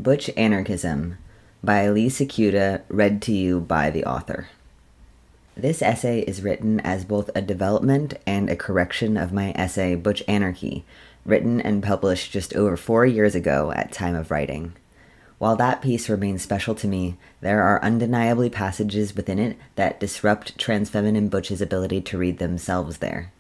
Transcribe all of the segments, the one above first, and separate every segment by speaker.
Speaker 1: Butch Anarchism by Lee Secuda, read to you by the author. This essay is written as both a development and a correction of my essay Butch Anarchy, written and published just over 4 years ago at time of writing. While that piece remains special to me, there are undeniably passages within it that disrupt trans-feminine Butch's ability to read themselves there.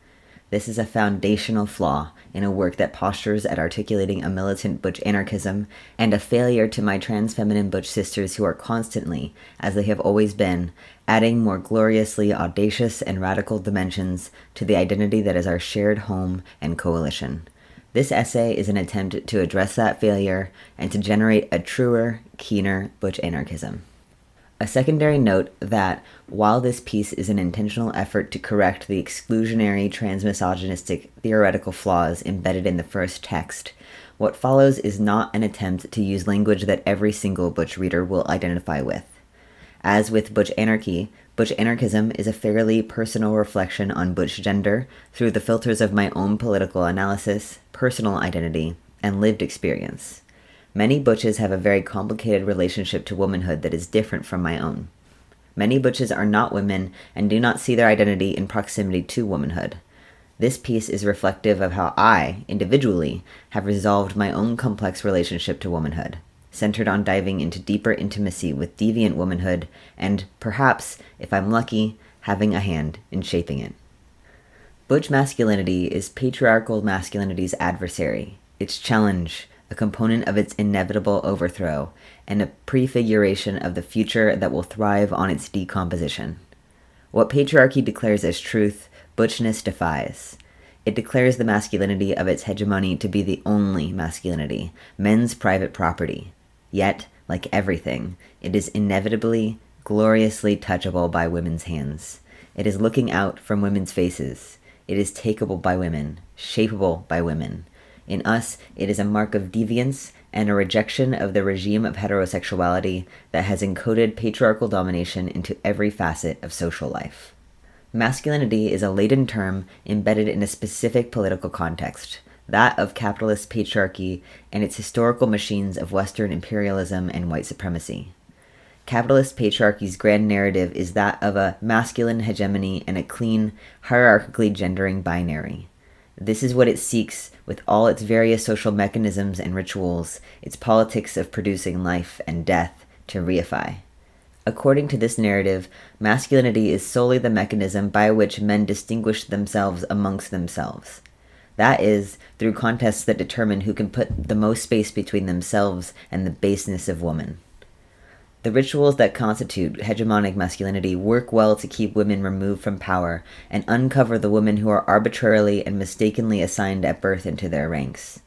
Speaker 1: This is a foundational flaw in a work that postures at articulating a militant Butch anarchism, and a failure to my trans-feminine Butch sisters who are constantly, as they have always been, adding more gloriously audacious and radical dimensions to the identity that is our shared home and coalition. This essay is an attempt to address that failure and to generate a truer, keener Butch anarchism. A secondary note that, while this piece is an intentional effort to correct the exclusionary transmisogynistic theoretical flaws embedded in the first text, what follows is not an attempt to use language that every single Butch reader will identify with. As with Butch Anarchy, Butch Anarchism is a fairly personal reflection on Butch gender through the filters of my own political analysis, personal identity, and lived experience. Many Butches have a very complicated relationship to womanhood that is different from my own. Many Butches are not women and do not see their identity in proximity to womanhood. This piece is reflective of how I, individually, have resolved my own complex relationship to womanhood, centered on diving into deeper intimacy with deviant womanhood and, perhaps, if I'm lucky, having a hand in shaping it. Butch masculinity is patriarchal masculinity's adversary, its challenge, a component of its inevitable overthrow, and a prefiguration of the future that will thrive on its decomposition. What patriarchy declares as truth, Butchness defies. It declares the masculinity of its hegemony to be the only masculinity, men's private property. Yet, like everything, it is inevitably, gloriously touchable by women's hands. It is looking out from women's faces. It is takeable by women, shapeable by women. In us, it is a mark of deviance and a rejection of the regime of heterosexuality that has encoded patriarchal domination into every facet of social life. Masculinity is a laden term embedded in a specific political context, that of capitalist patriarchy and its historical machines of Western imperialism and white supremacy. Capitalist patriarchy's grand narrative is that of a masculine hegemony and a clean, hierarchically gendering binary. This is what it seeks with all its various social mechanisms and rituals, its politics of producing life and death, to reify. According to this narrative, masculinity is solely the mechanism by which men distinguish themselves amongst themselves. That is, through contests that determine who can put the most space between themselves and the baseness of woman. The rituals that constitute hegemonic masculinity work well to keep women removed from power and uncover the women who are arbitrarily and mistakenly assigned at birth into their ranks.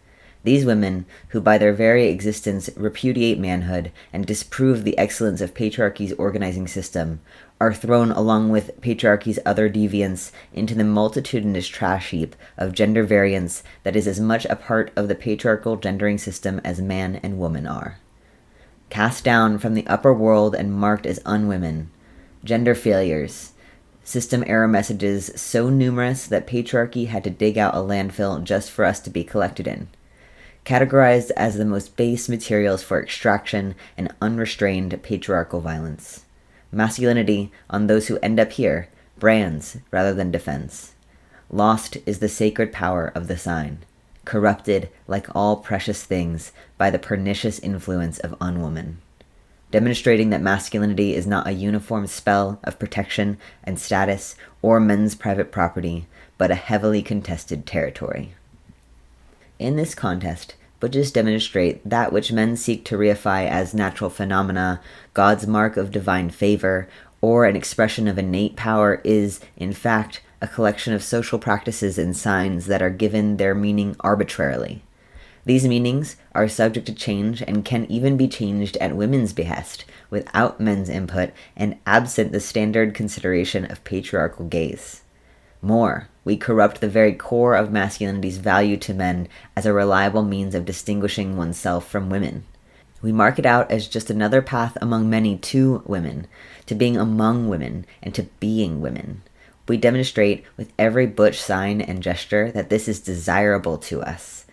Speaker 1: These women, who by their very existence repudiate manhood and disprove the excellence of patriarchy's organizing system, are thrown along with patriarchy's other deviants into the multitudinous trash heap of gender variance that is as much a part of the patriarchal gendering system as man and woman are. Cast down from the upper world and marked as unwomen, gender failures, system error messages so numerous that patriarchy had to dig out a landfill just for us to be collected in, categorized as the most base materials for extraction and unrestrained patriarchal violence. Masculinity, on those who end up here, brands rather than defense. Lost is the sacred power of the sign, corrupted, like all precious things, by the pernicious influence of unwoman, demonstrating that masculinity is not a uniform spell of protection and status or men's private property, but a heavily contested territory. In this contest, Butches demonstrate that which men seek to reify as natural phenomena, God's mark of divine favor, or an expression of innate power is, in fact, a collection of social practices and signs that are given their meaning arbitrarily. These meanings are subject to change and can even be changed at women's behest, without men's input and absent the standard consideration of patriarchal gaze. More, we corrupt the very core of masculinity's value to men as a reliable means of distinguishing oneself from women. We mark it out as just another path among many to women, to being among women, and to being women. We demonstrate with every Butch sign and gesture that this is desirable to us,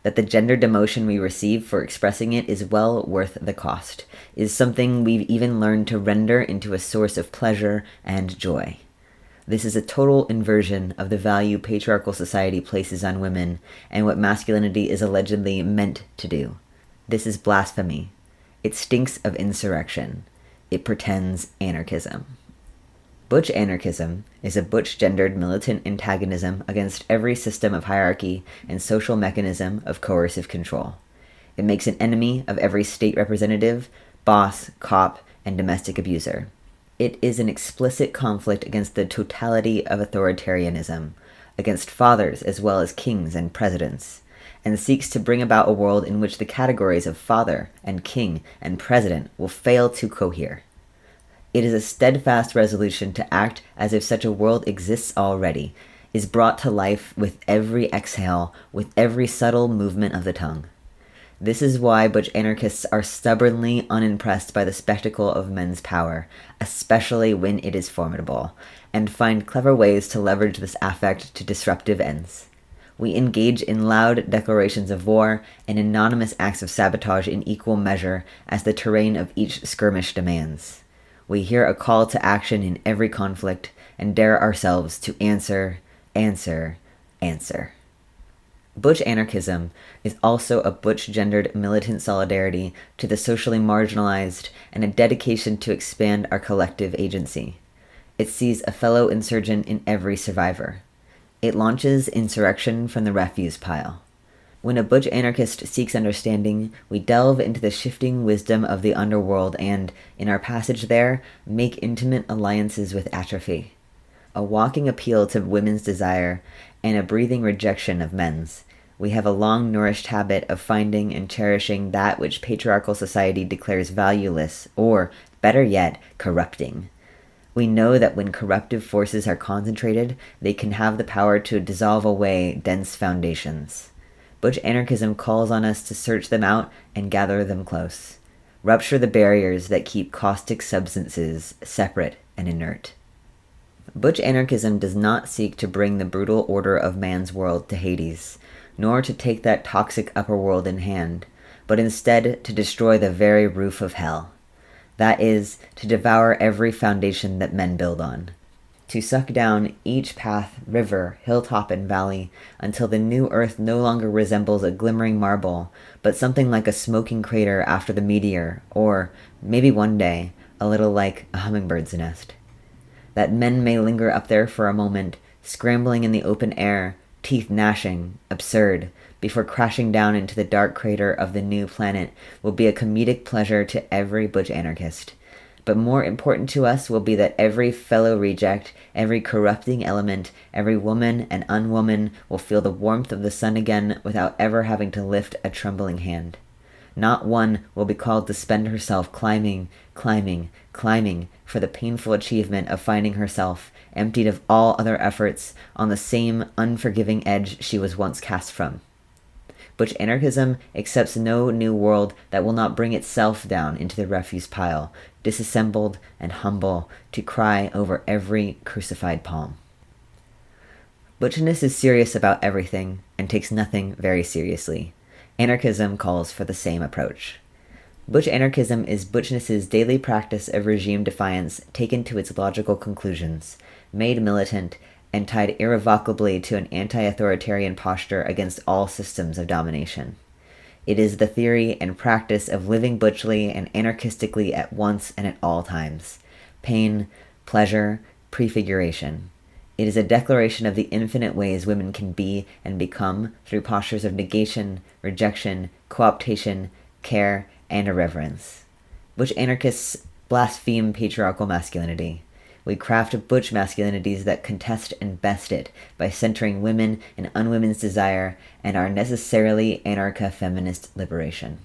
Speaker 1: that the gender demotion we receive for expressing it is well worth the cost, is something we've even learned to render into a source of pleasure and joy. This is a total inversion of the value patriarchal society places on women and what masculinity is allegedly meant to do. This is blasphemy. It stinks of insurrection. It pretends anarchism. Butch Anarchism is a butch-gendered militant antagonism against every system of hierarchy and social mechanism of coercive control. It makes an enemy of every state representative, boss, cop, and domestic abuser. It is an explicit conflict against the totality of authoritarianism, against fathers as well as kings and presidents, and seeks to bring about a world in which the categories of father and king and president will fail to cohere. It is a steadfast resolution to act as if such a world exists already, is brought to life with every exhale, with every subtle movement of the tongue. This is why butch anarchists are stubbornly unimpressed by the spectacle of men's power, especially when it is formidable, and find clever ways to leverage this affect to disruptive ends. We engage in loud declarations of war and anonymous acts of sabotage in equal measure as the terrain of each skirmish demands. We hear a call to action in every conflict and dare ourselves to answer, answer, answer. Butch anarchism is also a butch-gendered militant solidarity to the socially marginalized and a dedication to expand our collective agency. It sees a fellow insurgent in every survivor. It launches insurrection from the refuse pile. When a butch anarchist seeks understanding, we delve into the shifting wisdom of the underworld and, in our passage there, make intimate alliances with atrophy. A walking appeal to women's desire and a breathing rejection of men's. We have a long-nourished habit of finding and cherishing that which patriarchal society declares valueless, or, better yet, corrupting. We know that when corruptive forces are concentrated, they can have the power to dissolve away dense foundations. Butch anarchism calls on us to search them out and gather them close. Rupture the barriers that keep caustic substances separate and inert. Butch anarchism does not seek to bring the brutal order of man's world to Hades, nor to take that toxic upper world in hand, but instead to destroy the very roof of hell. That is, to devour every foundation that men build on. To suck down each path, river, hilltop, and valley, until the new earth no longer resembles a glimmering marble, but something like a smoking crater after the meteor, or, maybe one day, a little like a hummingbird's nest. That men may linger up there for a moment, scrambling in the open air, teeth gnashing, absurd, before crashing down into the dark crater of the new planet will be a comedic pleasure to every butch anarchist. But more important to us will be that every fellow reject, every corrupting element, every woman and unwoman will feel the warmth of the sun again without ever having to lift a trembling hand. Not one will be called to spend herself climbing, climbing, climbing for the painful achievement of finding herself, emptied of all other efforts, on the same unforgiving edge she was once cast from. Butch anarchism accepts no new world that will not bring itself down into the refuse pile, disassembled and humble, to cry over every crucified palm. Butchness is serious about everything and takes nothing very seriously. Anarchism calls for the same approach. Butch anarchism is Butchness's daily practice of regime defiance taken to its logical conclusions, made militant, and tied irrevocably to an anti-authoritarian posture against all systems of domination. It is the theory and practice of living butchly and anarchistically at once and at all times. Pain, pleasure, prefiguration. It is a declaration of the infinite ways women can be and become through postures of negation, rejection, co-optation, care, and irreverence. Butch anarchists blaspheme patriarchal masculinity. We craft butch masculinities that contest and best it by centering women and unwomen's desire and our necessarily anarcha-feminist liberation.